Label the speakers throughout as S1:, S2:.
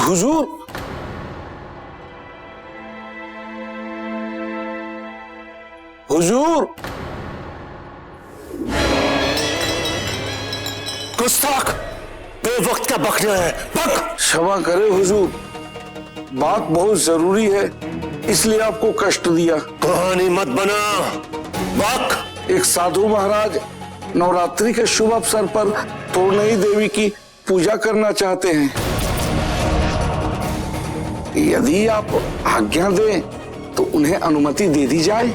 S1: हुजूर, हुजूर,
S2: गुस्ताख, बेवक्त का बकना है, बक।
S1: क्षमा करें हुजूर, बात बहुत जरूरी है, इसलिए आपको कष्ट दिया।
S2: कहानी मत बना, बक।
S1: एक साधु महाराज नवरात्रि के शुभ अवसर पर तोरनई देवी की पूजा करना चाहते हैं। यदि आप आज्ञा दें तो उन्हें अनुमति दे दी जाए।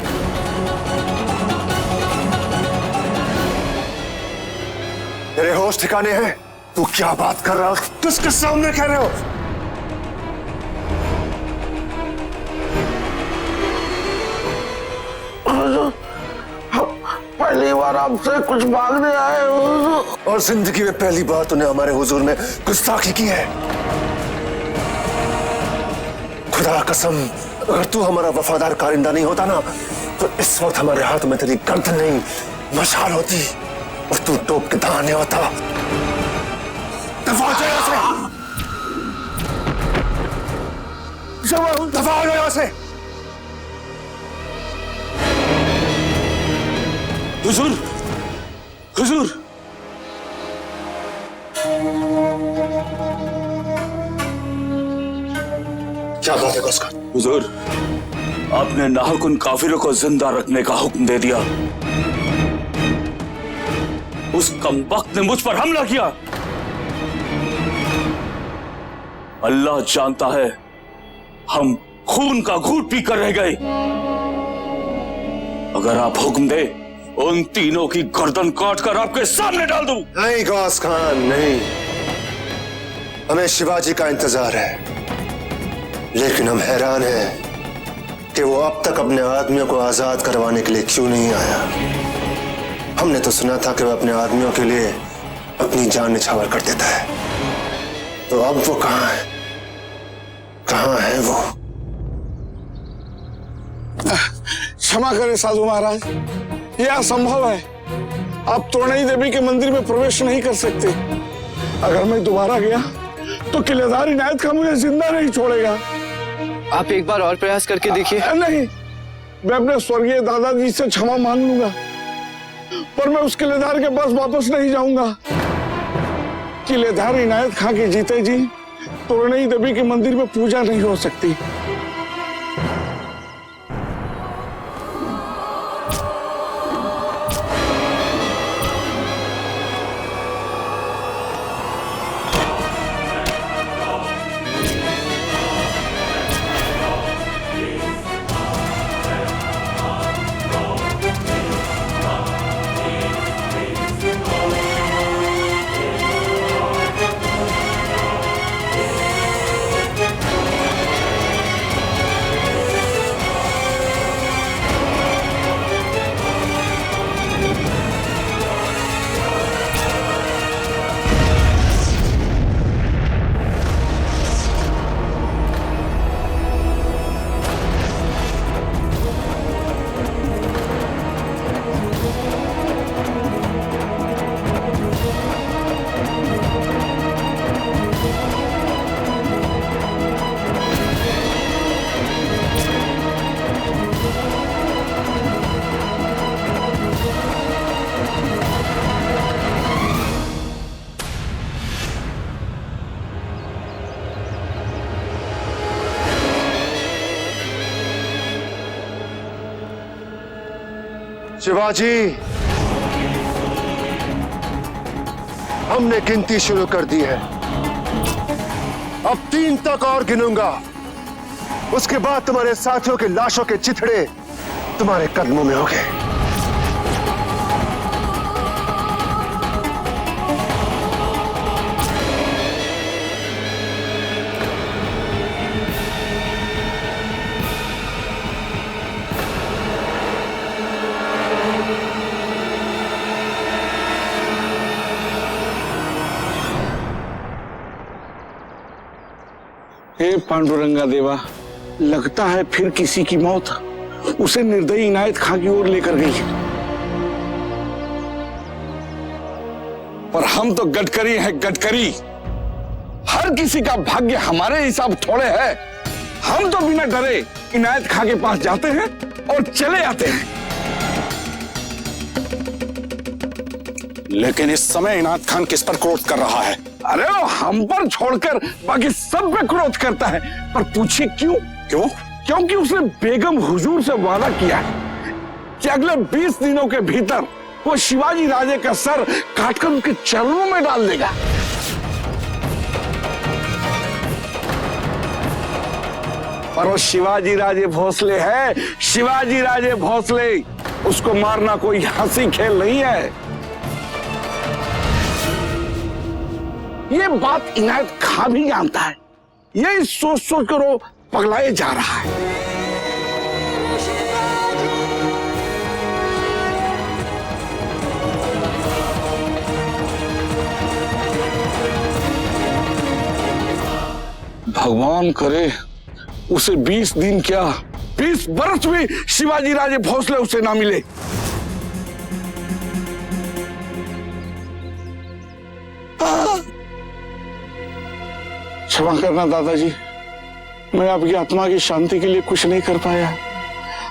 S2: तेरे होश ठिकाने हैं? तू क्या बात कर रहा है? किसके सामने कह रहे हो?
S1: पहली बार आपसे कुछ मांगने आए हुजूर।
S2: और जिंदगी में पहली बार तूने हमारे हुजूर में गुस्ताखी की है। खुदा कसम, अगर तू हमारा वफादार कारिंदा नहीं होता ना, तो इस वक्त हमारे हाथ में तेरी गर्दन नहीं मशाल होती और तू टोप के दाने होता। दफा हो जाए यहाँ से, दफा हो जाए यहाँ से।
S1: हुजूर, हुजूर,
S2: क्या बात है उसका?
S3: हुजूर, आपने नाहक उन काफिरों को जिंदा रखने का हुक्म दे दिया। उस कमबख्त ने मुझ पर हमला किया। अल्लाह जानता है, हम खून का घूंट पीकर रह गए। अगर आप हुक्म दे, उन तीनों की गर्दन काट कर आपके सामने डाल दूं।
S2: नहीं गौस खान, नहीं। हमें शिवाजी का इंतजार है, लेकिन हम हैरान हैं कि वो अब तक अपने आदमियों को आजाद करवाने के लिए क्यों नहीं आया। हमने तो सुना था कि वो अपने आदमियों के लिए अपनी जान निछावर कर देता है। तो अब वो कहाँ है? कहाँ है वो?
S1: क्षमा करें साधु महाराज, यह असंभव है। आप तोरनई देवी के मंदिर में प्रवेश नहीं कर सकते। अगर मैं दोबारा गया तो किलेदार इनायत खां मुझे जिंदा नहीं छोड़ेगा।
S4: आप एक बार और प्रयास करके देखिए।
S1: नहीं, मैं अपने स्वर्गीय दादाजी से क्षमा मांग लूंगा, पर मैं उस किलेदार के पास वापस नहीं जाऊंगा। किलेदार इनायत खां के जीते जी तोरनई देवी के मंदिर में पूजा नहीं हो सकती।
S2: शिवाजी, हमने गिनती शुरू कर दी है। अब 3 तक और गिनूंगा, उसके बाद तुम्हारे साथियों के लाशों के चिथड़े तुम्हारे कदमों में होंगे।
S1: हे पांडुरंगा देवा, लगता है फिर किसी की मौत उसे निर्दयी इनायत खां की ओर लेकर गई। पर हम तो गडकरी हैं, गडकरी। हर हर किसी का भाग्य हमारे हिसाब थोड़े है। हम तो बिना डरे इनायत खां के पास जाते हैं और चले आते हैं।
S5: लेकिन इस समय इनायत खान किस पर क्रोध कर रहा है?
S1: अरे वो हम पर छोड़कर बाकी सब पे क्रोध करता है। पर पूछिए क्यों?
S5: क्यों?
S1: क्योंकि उसने बेगम हुजूर से वादा किया है कि अगले 20 दिनों के भीतर वो शिवाजी राजे का सर काटकर उनके चरणों में डाल देगा। पर वो शिवाजी राजे भोसले है, शिवाजी राजे भोसले। उसको मारना कोई हंसी खेल नहीं है। ये बात इनायत खां भी जानता है। ये सोच सोच कर वो पगलाए जा रहा है। भगवान करे उसे 20 दिन क्या 20 बरस भी शिवाजी राजे भोसले उसे ना मिले। क्षमा करना दादाजी, मैं आपकी आत्मा की शांति के लिए कुछ नहीं कर पाया।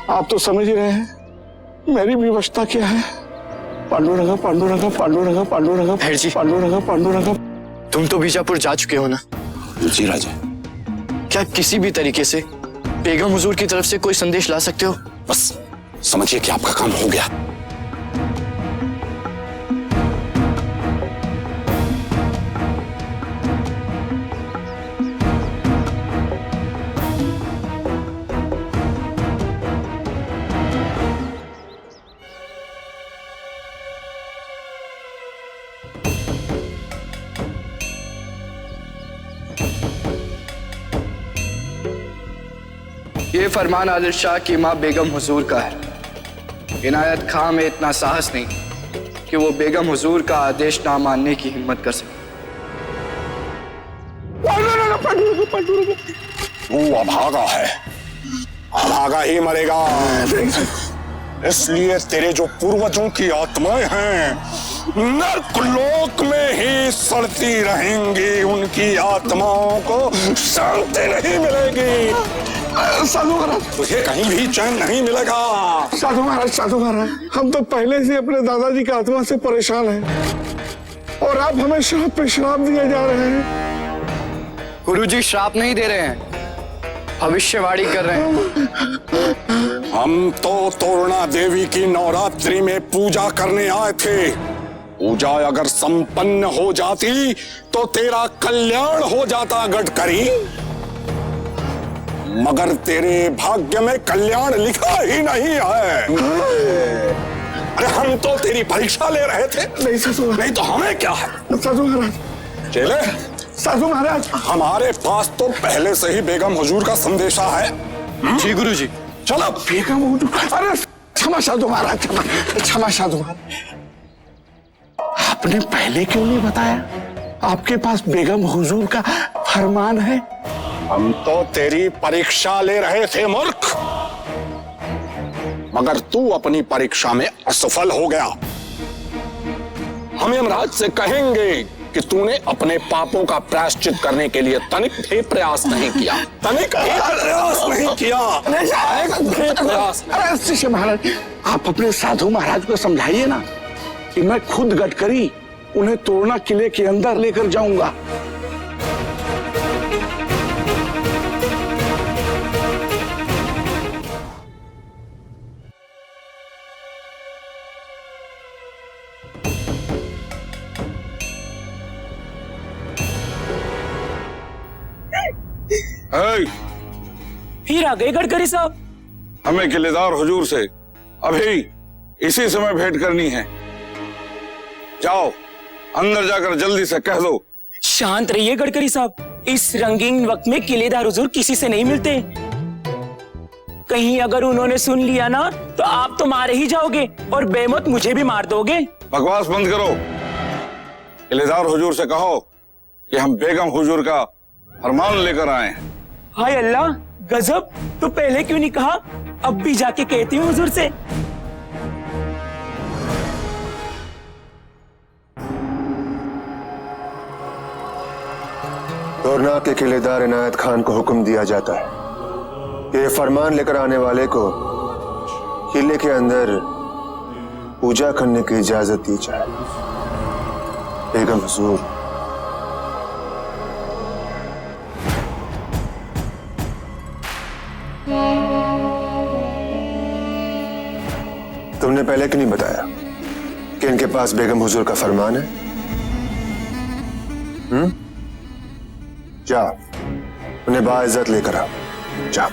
S1: आप तो समझ ही रहे हैं मेरी विवशता क्या है। पांडुरंगा पांडुरंगा पांडुरंगा पांडुरंगा
S4: भैर जी।
S1: पांडुरंगा पांडुरंगा।
S4: तुम तो बीजापुर जा चुके हो ना?
S5: जी राजा।
S4: क्या किसी भी तरीके से बेगम हुजूर की तरफ से कोई संदेश ला सकते हो?
S5: बस समझिए कि आपका काम हो गया।
S4: ये फरमान आदिल शाह की मां बेगम हुजूर का है। इनायत खां में इतना साहस नहीं कि वो बेगम हुजूर का आदेश ना मानने की हिम्मत कर सके।
S5: वो अभागा है, अभागा ही मरेगा। इसलिए तेरे जो पूर्वजों की आत्माएं हैं नर्कलोक में ही सड़ती रहेंगी। उनकी आत्माओं को शांति नहीं मिलेगी।
S1: साधु महाराज,
S5: तुझे कहीं भी चैन नहीं मिलेगा।
S1: साधु महाराज, साधु महाराज, हम तो पहले से अपने दादाजी की आत्मा से परेशान हैं और आप हमें श्राप पे श्राप दिए जा रहे हैं।
S4: गुरुजी श्राप नहीं दे रहे हैं, भविष्यवाणी कर रहे हैं।
S5: हम तो तोरणा देवी की नवरात्रि में पूजा करने आए थे। पूजा अगर संपन्न हो जाती तो तेरा कल्याण हो जाता गडकरी, मगर तेरे भाग्य में कल्याण लिखा ही नहीं है। अरे हम तो तेरी परीक्षा ले रहे थे।
S1: नहीं साधु,
S5: नहीं तो हमें क्या है?
S1: साधु महाराज,
S5: चले
S1: साधु महाराज,
S5: हमारे पास तो पहले से ही बेगम हुजूर का संदेशा है।
S4: जी गुरुजी।
S5: चलो
S1: बेगम हुजूर। अरे क्षमा साधु महाराज, क्षमा, क्षमा साधु महाराज। आपने पहले क्यों नहीं बताया आपके पास बेगम हुजूर का फरमान है?
S5: हम तो तेरी परीक्षा ले रहे थे मूर्ख, मगर तू अपनी परीक्षा में असफल हो गया। हम यमराज से कहेंगे कि तूने अपने पापों का प्रायश्चित करने के लिए तनिक भी प्रयास नहीं किया। तनिक भी प्रयास नहीं किया। प्रयास।
S1: अरे शिष्य महाराज, आप अपने साधु महाराज को समझाइए ना कि मैं खुद गडकरी उन्हें तोरणा किले के अंदर लेकर जाऊंगा।
S6: फिर आ गए गडकरी साहब।
S1: हमें किलेदार हुजूर से अभी इसी समय भेंट करनी है। जाओ अंदर जाकर जल्दी से कह दो।
S6: शांत रहिए गडकरी साहब, इस रंगीन वक्त में किलेदार हुजूर किसी से नहीं मिलते। कहीं अगर उन्होंने सुन लिया ना तो आप तो मारे ही जाओगे और बेमौत मुझे भी मार दोगे।
S1: बकवास बंद करो। किलेदार हुजूर से कहो कि हम बेगम हुजूर का फरमान लेकर आए हैं।
S6: हाय अल्लाह, गजब, तो पहले क्यों नहीं कहा? अब भी जाके कहती हूँ हुजूर से।
S2: तोरनाक के किलेदार इनायत खान को हुक्म दिया जाता है कि ये फरमान लेकर आने वाले को किले के अंदर पूजा करने की इजाजत दी जाए। बेगम हुजूर, तुमने पहले क्यों नहीं बताया कि इनके पास बेगम हुजूर का फरमान है? जा, उन्हें बाइज्जत लेकर आओ। जा।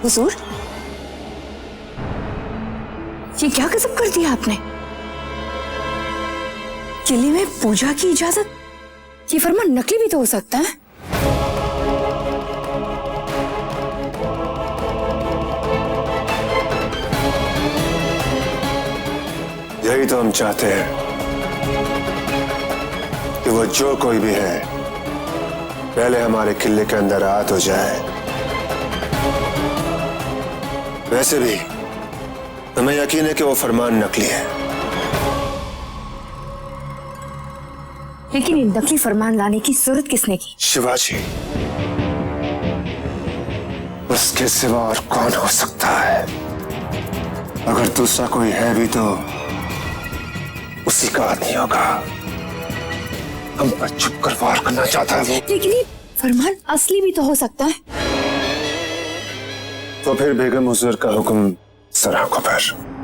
S7: हुजूर, ये क्या गजब कर दिया आपने? किले में पूजा की इजाजत? ये फरमान नकली भी तो हो सकता है।
S2: यही तो हम चाहते हैं कि वो जो कोई भी है पहले हमारे किले के अंदर आ तो जाए। वैसे भी हमें यकीन है कि वो फरमान नकली है।
S7: लेकिन ये नकली फरमान लाने की जरूरत किसने की?
S2: शिवाजी। उसके सिवा और कौन हो सकता है? अगर दूसरा कोई है भी तो उसी का आदमी होगा। हम पर चुप कर वार करना चाहता है वो।
S7: लेकिन ये फरमान असली भी तो हो सकता है।
S2: तो फिर बेगम हुजूर का हुक्म सर आंखों पर।